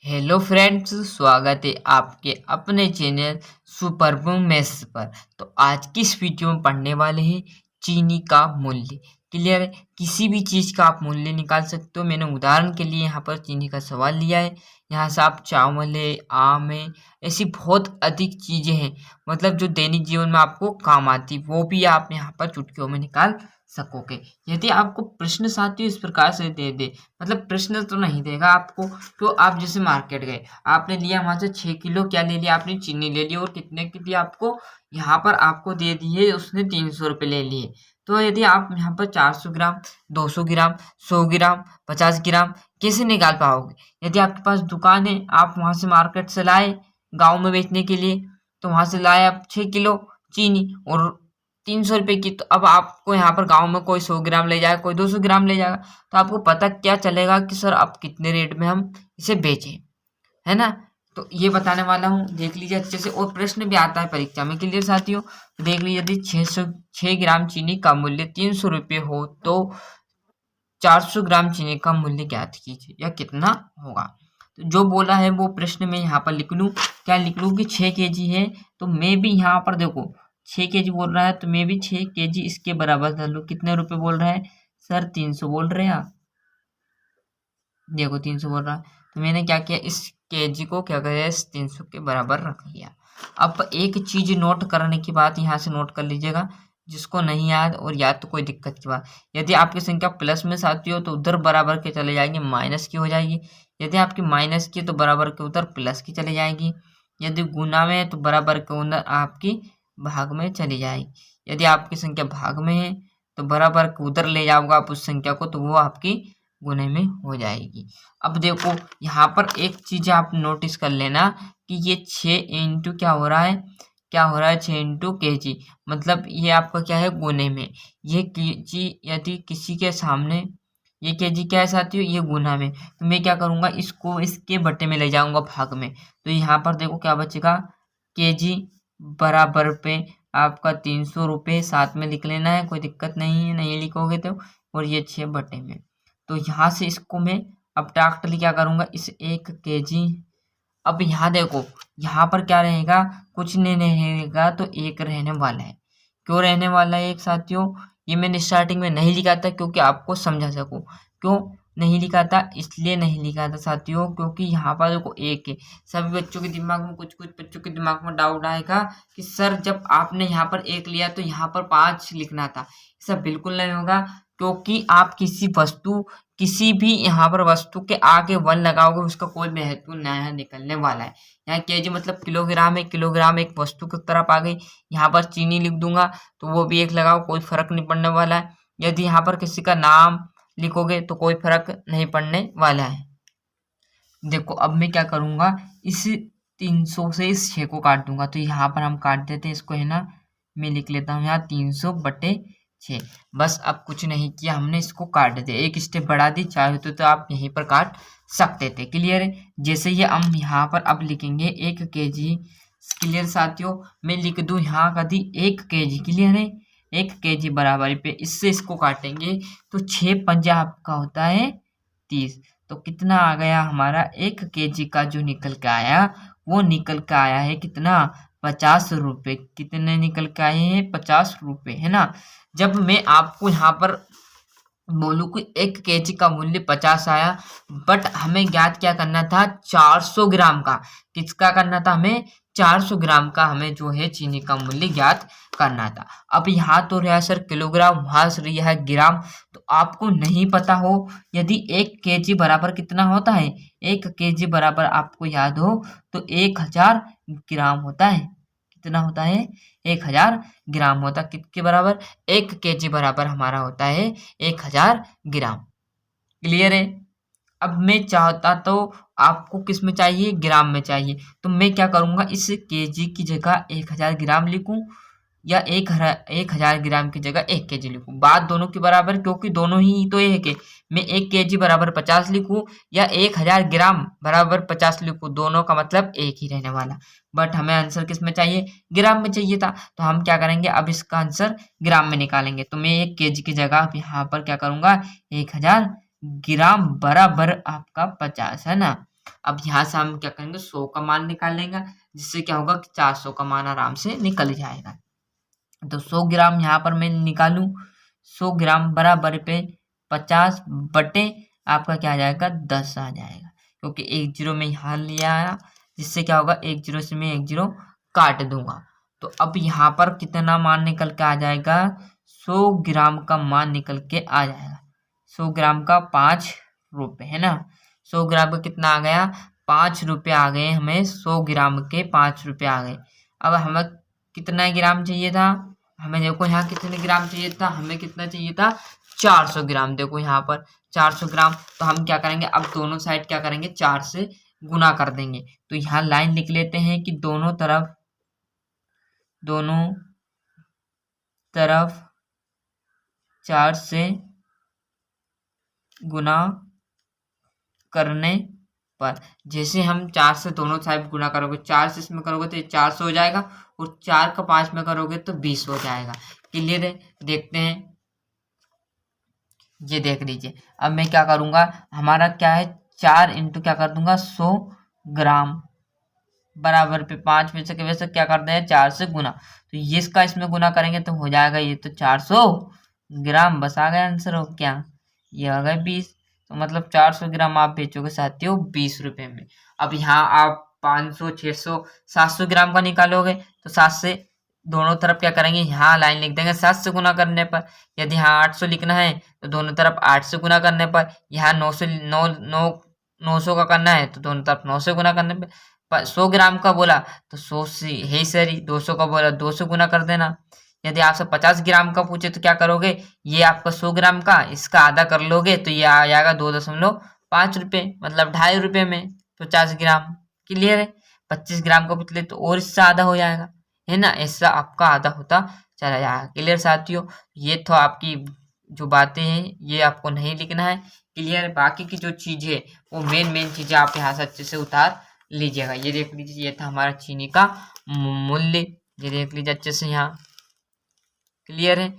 Hello friends, स्वागत है आपके अपने चैनल सुपर बूम मैथ्स पर। तो आज की इस वीडियो में पढ़ने वाले हैं चीनी का मूल्य। क्लियर है? किसी भी चीज़ का आप मूल्य निकाल सकते हो। मैंने उदाहरण के लिए यहाँ पर चीनी का सवाल लिया है। यहाँ से आप चावल है, आम है, ऐसी बहुत अधिक चीज़ें हैं मतलब जो दैनिक जीवन में आपको काम आती, वो भी आप यहाँ पर चुटकियों में निकाल सकोगे। यदि आपको प्रश्न साथियों इस प्रकार से दे दे, मतलब प्रश्न तो नहीं देगा आपको, तो आप जैसे मार्केट गए, आपने लिया वहां से 6 किलो क्या ले लिया, आपने चीनी ले ली और कितने की थी आपको, यहाँ पर आपको दे दिए उसने 300 रुपये ले लिए। तो यदि आप यहाँ पर 400 ग्राम, 200 ग्राम, 100 ग्राम, 50 ग्राम कैसे निकाल पाओगे? यदि आपके पास दुकान है, आप वहां से मार्केट से लाए गाँव में बेचने के लिए, तो वहां से लाए आप 6 किलो चीनी और 300 रुपये की। तो अब आपको यहाँ पर गाँव में कोई 100 ग्राम ले जाएगा, कोई 200 ग्राम ले जाएगा, तो आपको पता क्या चलेगा कि सर अब कितने रेट में हम इसे बेचें, है ना? तो ये बताने वाला हूँ, देख लीजिए अच्छे से। और प्रश्न भी आता है परीक्षा में। क्लियर साथियों? देख लीजिए, यदि 6 ग्राम चीनी का मूल्य 300 रुपये हो तो 400 ग्राम चीनी का मूल्य ज्ञात कीजिए, या कितना होगा। तो जो बोला है वो प्रश्न में यहाँ पर लिख लूँ। क्या लिख लूँ कि 6 केजी है, तो मैं भी यहाँ पर देखो 6 केजी बोल रहा है, तो मैं भी 6 केजी इसके बराबर कर लूँ। कितने रुपए बोल रहा है सर? 300 बोल रहे हैं आप। देखो 300 बोल रहा है, तो मैंने क्या किया, इस केजी को क्या किया, इस 300 के बराबर रख लिया। अब एक चीज नोट करने की बात यहाँ से नोट कर लीजिएगा, जिसको नहीं याद और याद तो कोई दिक्कत की बात। यदि आपकी संख्या प्लस में साथी हो तो उधर बराबर के चले जाएंगे, माइनस की हो जाएगी। यदि आपकी माइनस की तो बराबर के उधर प्लस की चली जाएगी। यदि गुना में है तो बराबर के उधर आपकी भाग में चली जाएगी। यदि आपकी संख्या भाग में है तो बराबर के उधर ले जाओगे आप उस संख्या को, तो वो आपकी गुने में हो जाएगी। अब देखो यहाँ पर एक चीज आप नोटिस कर लेना कि ये 6 इंटू क्या हो रहा है, 6 इंटू के जी, मतलब ये आपका क्या है, गुने में। ये केजी यदि किसी के सामने, ये केजी क्या है साथियों, ये गुना में, तो मैं क्या करूंगा, इसको इसके बट्टे में ले जाऊंगा भाग में। तो यहाँ पर देखो क्या बचेगा, केजी बराबर पे आपका 300 रुपये साथ में लिख लेना है, कोई दिक्कत नहीं है, नहीं लिखोगे तो। और ये 6 बटे में, तो यहाँ से इसको मैं अब प्रैक्टिकली क्या करूँगा, इस 1 केजी। अब यहाँ देखो, यहाँ पर क्या रहेगा, कुछ नहीं रहेगा, तो 1 रहने वाला है। क्यों रहने वाला है एक साथियों? ये मैंने स्टार्टिंग में नहीं लिखा था क्योंकि आपको समझा सकूं। क्यों नहीं लिखा था? इसलिए नहीं लिखा था साथियों क्योंकि यहाँ पर देखो 1 है। सभी बच्चों के दिमाग में, कुछ कुछ बच्चों के दिमाग में डाउट आएगा कि सर जब आपने यहाँ पर 1 लिया तो यहाँ पर 5 लिखना था। ऐसा बिल्कुल नहीं होगा, क्योंकि आप किसी भी यहाँ पर वस्तु के आगे 1 लगाओगे, उसका कोई महत्व नया निकलने वाला है। यहाँ केजी मतलब किलोग्राम है, किलोग्राम एक वस्तु की तरफ आ गई। यहाँ पर चीनी लिख दूंगा तो वो भी 1 लगाओ, कोई फर्क नहीं पड़ने वाला है। यदि यहाँ पर किसी का नाम लिखोगे तो कोई फर्क नहीं पड़ने वाला है। देखो अब मैं क्या करूंगा, इस 300 से इस 6 को काट दूंगा, तो यहाँ पर हम काट देते हैं इसको, है ना। मैं लिख लेता हूँ यहाँ 300 बटे 6। बस अब कुछ नहीं किया हमने, इसको काट दिया, एक स्टेप बढ़ा दी। चाहे तो आप यहीं पर काट सकते थे। क्लियर है? जैसे ये हम यहाँ पर अब लिखेंगे 1 केजी। क्लियर साथियों? मैं लिख दूं यहाँ का दी 1 केजी। क्लियर है? 1 केजी बराबर पे इससे इसको काटेंगे तो 6 पंजा आपका होता है 30। तो कितना आ गया हमारा, 1 केजी का जो निकल के आया वो निकल के आया है कितना, 50 रुपये। कितने निकल के आए हैं? 50 रुपये, है ना। जब मैं आपको यहाँ पर बोलूँ कि 1 केजी का मूल्य 50 आया, बट हमें ज्ञात क्या करना था, 400 ग्राम का। किसका करना था हमें? 400 ग्राम का हमें जो है चीनी का मूल्य ज्ञात करना था। अब यहाँ तो रहा सर किलोग्राम, वहां से रहा है ग्राम। तो आपको नहीं पता हो, यदि 1 केजी बराबर कितना होता है, 1 केजी बराबर आपको याद हो तो 1000 ग्राम होता है। कितना होता है? 1000 ग्राम होता है। किसके बराबर? 1 केजी बराबर हमारा होता है 1000 ग्राम। क्लियर है? अब मैं चाहता तो आपको किस में चाहिए, ग्राम में चाहिए, तो मैं क्या करूंगा, इस केजी की जगह 1000 ग्राम लिखूं, या 1000 ग्राम की जगह 1 केजी लिखूं। बात दोनों की बराबर, क्योंकि दोनों ही तो एक है। मैं 1 केजी बराबर 50 लिखूं या 1000 ग्राम बराबर 50 लिखूं, दोनों का मतलब एक ही रहने वाला। बट हमें आंसर किस में चाहिए, ग्राम में चाहिए था। तो हम क्या करेंगे, अब इसका आंसर ग्राम में निकालेंगे। तो मैं 1 केजी की जगह यहाँ पर क्या करूंगा, 1000 ग्राम बराबर आपका 50, है ना। अब यहाँ से हम क्या करेंगे 100 का मान निकालेंगे, जिससे क्या होगा कि 400 का मान आराम से निकल जाएगा। तो 100 ग्राम यहाँ पर मैं निकालूं, 100 ग्राम बराबर पे 50 बटे आपका क्या आ जाएगा 10 आ जाएगा, क्योंकि एक जीरो में यहाँ लिया आया, जिससे क्या होगा एक जीरो से मैं एक जीरो काट दूंगा। तो अब यहाँ पर कितना मान निकल के आ जाएगा, 100 ग्राम का मान निकल के आ जाएगा, 100 ग्राम का 5 रुपए है ना। 100 ग्राम का कितना आ गया, 5 रुपए आ गए हमें, 100 ग्राम के 5 रुपए आ गए। अब हमें कितना ग्राम चाहिए था, हमें देखो यहाँ कितने ग्राम चाहिए था, हमें कितना चाहिए था 400 ग्राम। देखो यहाँ पर 400 ग्राम, तो हम क्या करेंगे अब दोनों साइड क्या करेंगे 4 से गुना कर देंगे। तो यहाँ लाइन लिख लेते हैं कि दोनों तरफ 4 से गुना करने पर, जैसे हम 4 से दोनों साइड गुना करोगे, 4 से इसमें करोगे तो ये 400 हो जाएगा, और 4 का 5 में करोगे तो 20 हो जाएगा। क्लियर है, देखते हैं, ये देख लीजिए। अब मैं क्या करूंगा, हमारा क्या है 4 इंटू क्या कर दूंगा 100 ग्राम बराबर पे 5 में से वैसे क्या करते हैं 4 से गुना, तो ये इसका इसमें गुना करेंगे तो हो जाएगा ये तो 400 ग्राम, बस आ गया आंसर। हो क्या, ये आ गया 20। तो मतलब 400 ग्राम आप बेचोगे साथियों 20 रुपए में। अब यहाँ आप 500 600 700 ग्राम का निकालोगे, तो 7 से दोनों तरफ क्या करेंगे, यहाँ लाइन लिख देंगे 7 से गुना करने पर। यदि यहाँ 800 लिखना है तो दोनों तरफ 8 से गुना करने पर, यहाँ 900 का करना है तो दोनों तरफ 9 से गुना करने पर। 100 ग्राम का बोला तो 100 से है सही, 200 का बोला 2 से गुना कर देना। यदि आपसे 50 ग्राम का पूछे तो क्या करोगे, ये आपका 100 ग्राम का इसका आधा कर लोगे तो ये आ जाएगा 2.5 रुपये, मतलब 2.5 रुपये में 50 ग्राम। क्लियर है, 25 ग्राम का पूछ ले तो और इससे आधा हो जाएगा, है ना, ऐसा आपका आधा होता चला जाएगा। क्लियर साथियों, ये तो आपकी जो बातें हैं ये आपको नहीं लिखना है। क्लियर, बाकी की जो चीज़ है वो मेन चीज़ें आप यहाँ से अच्छे से उतार लीजिएगा। ये देख लीजिए, ये था हमारा चीनी का मूल्य, ये देख लीजिए अच्छे से यहाँ। क्लियर है,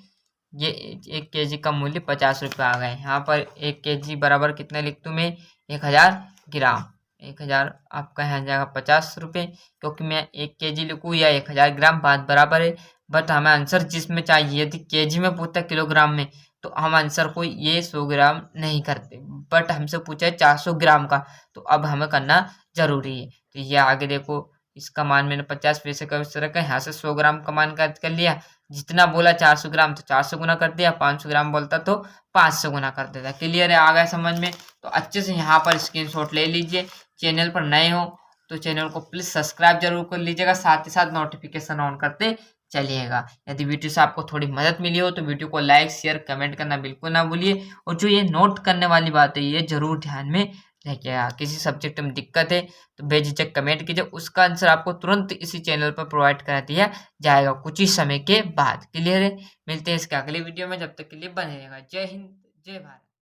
ये 1 केजी का मूल्य 50 रुपये आ गए। यहाँ पर 1 केजी बराबर कितने लिख दूँ मैं, 1000 ग्राम। 1000 आपका यहाँ जाएगा 50 रुपये, क्योंकि मैं 1 केजी लिखूँ या 1000 ग्राम बात बराबर है। बट हमें आंसर जिसमें चाहिए, यदि केजी में पूछता किलोग्राम में तो हम आंसर को ये 100 ग्राम नहीं करते, बट हमसे पूछा है 400 ग्राम का, तो अब हमें करना जरूरी है। तो ये आगे देखो, इसका मान मैंने 50 पैसे का इस तरह का, यहाँ से 100 ग्राम का मान कर लिया। जितना बोला 400 ग्राम तो 400 गुना कर दिया, 500 ग्राम बोलता तो 500 गुना कर देता। क्लियर है, आ गया समझ में। तो अच्छे से यहाँ पर स्क्रीनशॉट ले लीजिए। चैनल पर नए हो तो चैनल को प्लीज सब्सक्राइब जरूर कर लीजिएगा, साथ ही साथ नोटिफिकेशन ऑन करते चलिएगा। यदि वीडियो से आपको थोड़ी मदद मिली हो तो वीडियो को लाइक शेयर कमेंट करना बिल्कुल ना भूलिए, और जो ये नोट करने वाली बात है ये जरूर ध्यान में रखिएगा। किसी सब्जेक्ट में दिक्कत है तो बेझिझक कमेंट कीजिए, उसका आंसर आपको तुरंत इसी चैनल पर प्रोवाइड करा दिया जाएगा कुछ ही समय के बाद। क्लियर है, मिलते हैं इसके अगले वीडियो में, जब तक के लिए बने रहेगा। जय हिंद, जय भारत।